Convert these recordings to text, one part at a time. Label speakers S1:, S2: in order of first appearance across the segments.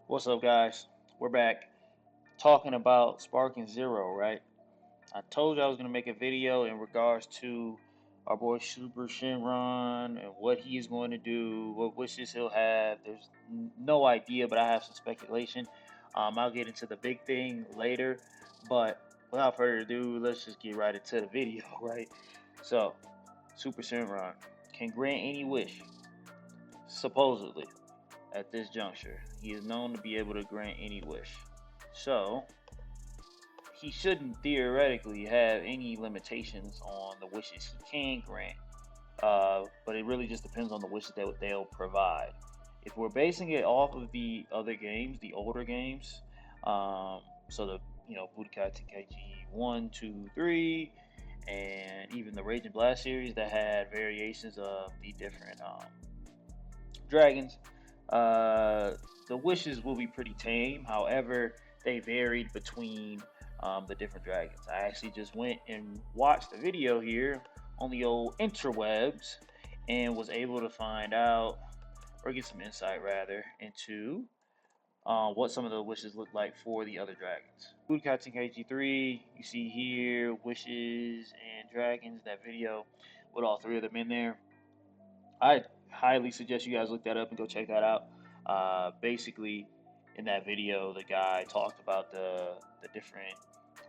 S1: What's up, guys? We're back talking about Sparking Zero, right? I told you I was going to make a video in regards to our boy Super Shenron and what he's going to do, what wishes he'll have. There's no idea, but I have some speculation. I'll get into the big thing later, but without further ado, let's just get right into the video, right? So, Super Shenron can grant any wish, supposedly. At this juncture, he is known to be able to grant any wish. So, he shouldn't theoretically have any limitations on the wishes he can grant. But it really just depends on the wishes that they'll provide. If we're basing it off of the other games, the older games, so the Budokai Tenkaichi 1, 2, 3, and even the Rage and Blast series that had variations of the different dragons. Uh, the wishes will be pretty tame. However, they varied between the different dragons. I actually just went and watched a video here on the old interwebs and was able to find out, or get some insight rather, into what some of the wishes look like for the other dragons. Budokai Tenkaichi 3, you see here, wishes and dragons, that video with all three of them in there. I highly suggest you guys look that up and go check that out. Basically, in that video, the guy talked about the different,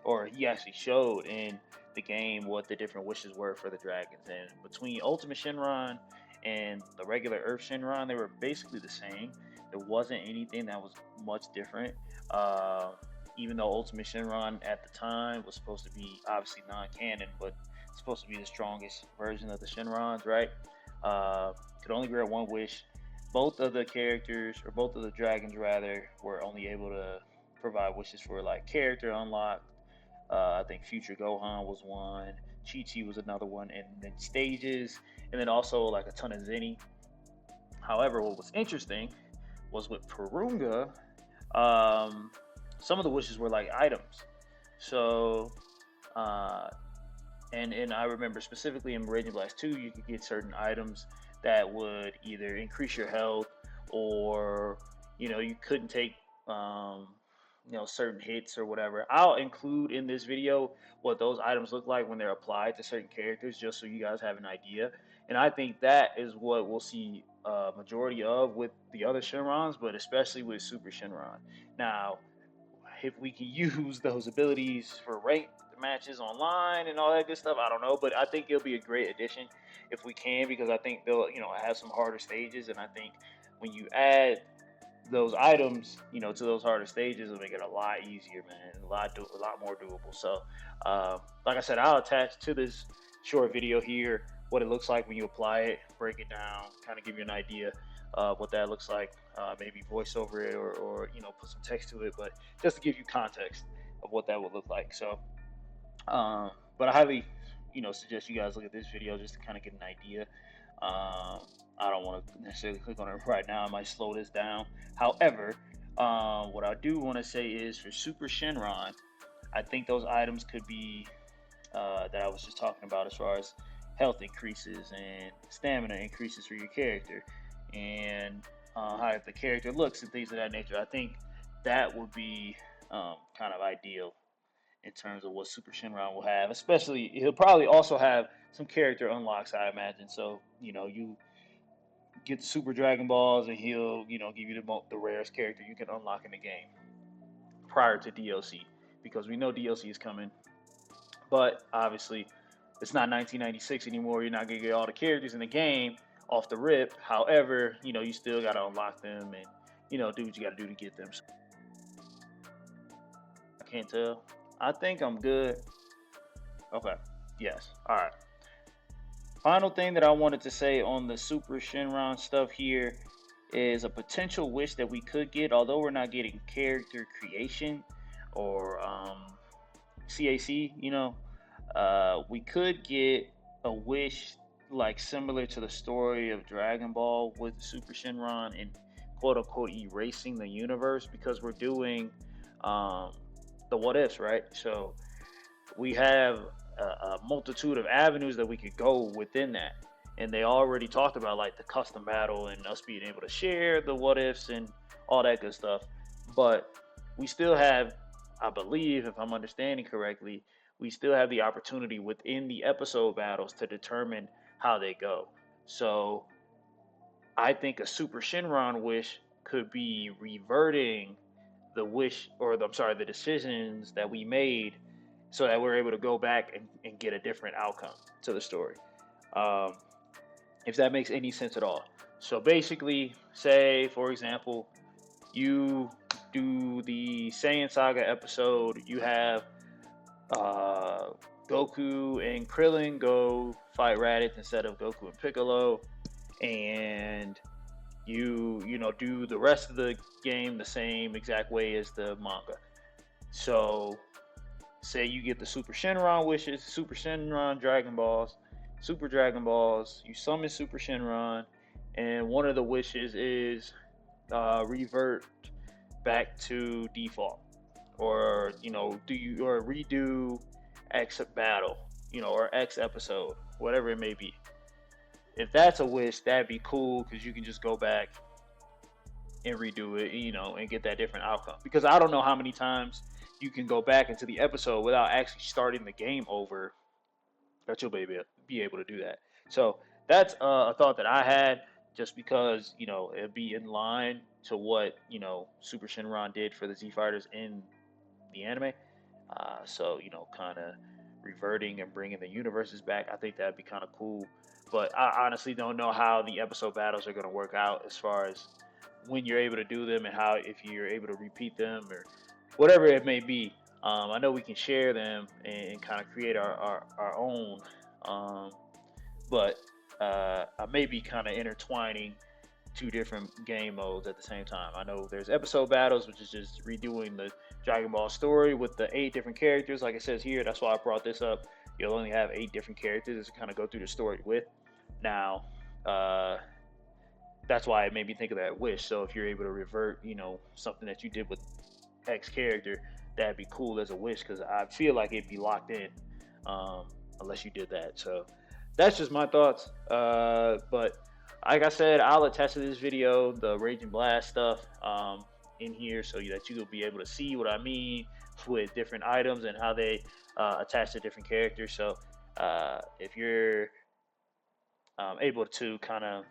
S1: or he actually showed in the game what the different wishes were for the dragons. And between Ultimate Shenron and the regular Earth Shenron, they were basically the same. There wasn't anything that was much different. Even though Ultimate Shenron at the time was supposed to be obviously non-canon, but supposed to be the strongest version of the Shenrons, right? Could only grant one wish. Both of the characters, or both of the dragons rather, were only able to provide wishes for like character unlocked. I think Future Gohan was one, Chi Chi was another one, and then stages, and then also like a ton of Zenny. However, what was interesting was with Purunga, um, some of the wishes were like items. So, uh, and I remember specifically in Raging Blast 2, you could get certain items that would either increase your health, or you couldn't take certain hits or whatever. I'll include in this video what those items look like when they're applied to certain characters, just so you guys have an idea. And I think that is what we'll see majority of with the other Shenrons, but especially with Super Shenron. Now, if we can use those abilities for ranked matches online and all that good stuff, I don't know, but I think it'll be a great addition if we can, because I think they'll have some harder stages, and I think when you add those items to those harder stages, it'll make it a lot easier, man, a lot more doable. So like I said, I'll attach to this short video here what it looks like when you apply it, break it down, kind of give you an idea what that looks like. Maybe voice over it, or put some text to it, but just to give you context of what that would look like. So, but I highly, suggest you guys look at this video just to kind of get an idea. I don't want to necessarily click on it right now. I might slow this down. However, what I do want to say is for Super Shenron, I think those items could be that I was just talking about, as far as health increases and stamina increases for your character, and how the character looks and things of that nature. I think that would be kind of ideal in terms of what Super Shenron will have. Especially, he'll probably also have some character unlocks, I imagine. So you get Super Dragon Balls, and he'll give you the rarest character you can unlock in the game prior to DLC, because we know DLC is coming. But obviously, it's not 1996 anymore. You're not gonna get all the characters in the game off the rip. However, you still gotta unlock them, and do what you gotta do to get them. So, I can't tell. I think I'm good. Okay. Yes. All right. Final thing that I wanted to say on the Super Shenron stuff here is a potential wish that we could get, although we're not getting character creation or CAC. We could get a wish like similar to the story of Dragon Ball with Super Shenron, and quote unquote erasing the universe, because we're doing the what ifs, right? So we have a multitude of avenues that we could go within that, and they already talked about like the custom battle and us being able to share the what ifs and all that good stuff. But we still have, I believe, if I'm understanding correctly, we still have the opportunity within the episode battles to determine how they go. So I think a Super Shenron wish could be reverting the wish, or I'm sorry, the decisions that we made, so that we're able to go back and get a different outcome to the story. Um, if that makes any sense at all. So basically, say for example, you do the Saiyan Saga episode, you have uh, Goku and Krillin go fight Raditz instead of Goku and Piccolo, and you do the rest of the game the same exact way as the manga. So say you get the Super Shenron wishes, Super Shenron Dragon Balls, Super Dragon Balls, you summon Super Shenron, and one of the wishes is revert back to default, or do you or redo X battle, or X episode, whatever it may be. If that's a wish, that'd be cool because you can just go back and redo it, and get that different outcome. Because I don't know how many times you can go back into the episode without actually starting the game over, that you'll be able to do that. So that's a thought that I had, just because it'd be in line to what Super Shenron did for the Z Fighters in the anime. So kind of reverting and bringing the universes back. I think that'd be kind of cool. But I honestly don't know how the episode battles are going to work out, as far as when you're able to do them, and how, if you're able to repeat them or whatever it may be. I know we can share them and kind of create our own, um, but I may be kind of intertwining two different game modes at the same time. I know there's episode battles, which is just redoing the Dragon Ball story with the 8 different characters, like it says here. That's why I brought this up. You'll only have 8 different characters to kind of go through the story with. Now, that's why it made me think of that wish. So if you're able to revert, something that you did with X character, that'd be cool as a wish, because I feel like it'd be locked in, um, unless you did that. So that's just my thoughts. But like I said, I'll attach to this video the Raging Blast stuff in here, so that you'll be able to see what I mean with different items and how they attach to different characters. So if you're able to kind of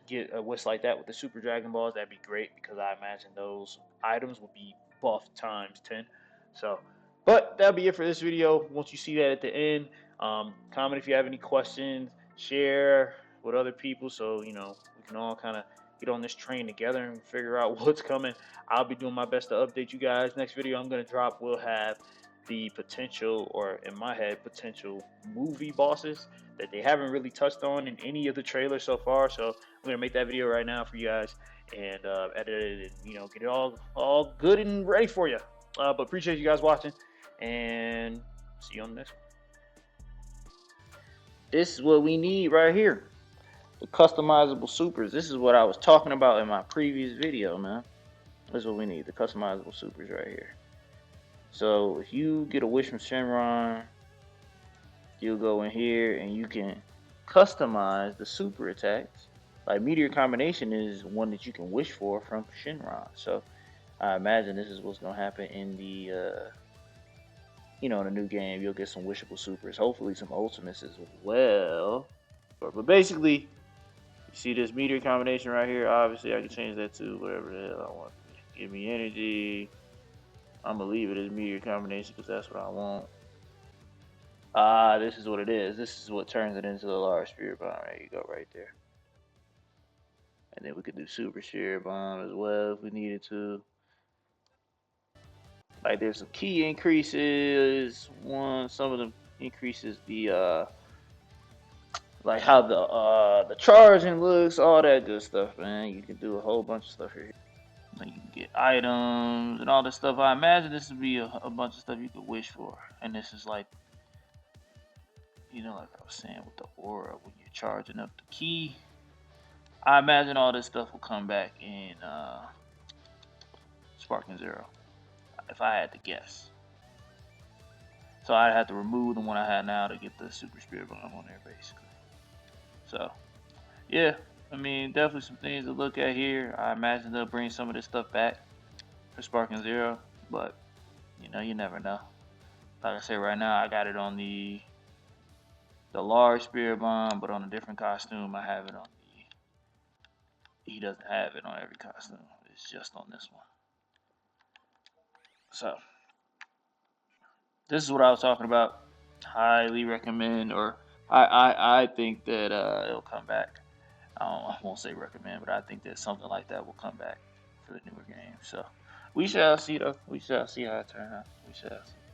S1: get a wish like that with the Super Dragon Balls, that'd be great, because I imagine those items will be buffed times 10. So, but that'll be it for this video. Once you see that at the end, comment if you have any questions, share with other people, so we can all kind of get on this train together and figure out what's coming. I'll be doing my best to update you guys. Next video I'm going to drop will have the potential, or in my head, potential movie bosses that they haven't really touched on in any of the trailers so far. So I'm gonna make that video right now for you guys, and edit it, and get it all good and ready for you. But appreciate you guys watching, and see you on the next one. This is what we need right here, the customizable supers. This is what I was talking about in my previous video, man. This is what we need, the customizable supers right here. So if you get a wish from Shenron, you'll go in here and you can customize the super attacks. Like Meteor Combination is one that you can wish for from Shenron. So I imagine this is what's gonna happen in the in the new game. You'll get some wishable supers, hopefully some ultimates as well. But basically, you see this Meteor Combination right here. Obviously, I can change that to whatever the hell I want. Give me energy. I'm gonna leave it as Meteor Combination because that's what I want. This is what it is. This is what turns it into the large spirit bomb. There you go, right there. And then we could do super spirit bomb as well if we needed to. Like there's some key increases. Some of them increases the like how the charging looks, all that good stuff, man. You can do a whole bunch of stuff here. Like you can get items and all this stuff. I imagine this would be a bunch of stuff you could wish for. And this is like, like I was saying with the aura, when you're charging up the key, I imagine all this stuff will come back in Sparking Zero, if I had to guess. So I'd have to remove the one I had now to get the Super Spirit Bomb on there, basically. So, yeah, I mean, definitely some things to look at here. I imagine they'll bring some of this stuff back. for Sparking Zero, but you know, you never know. Like I said, right now I got it on the large spirit bomb, but on a different costume. I have it on the. He doesn't have it on every costume. It's just on this one. So this is what I was talking about. Highly recommend, or I think that it'll come back. I won't say recommend, but I think that something like that will come back for the newer game. So we shall see, though. We shall see how it turns out. We shall see.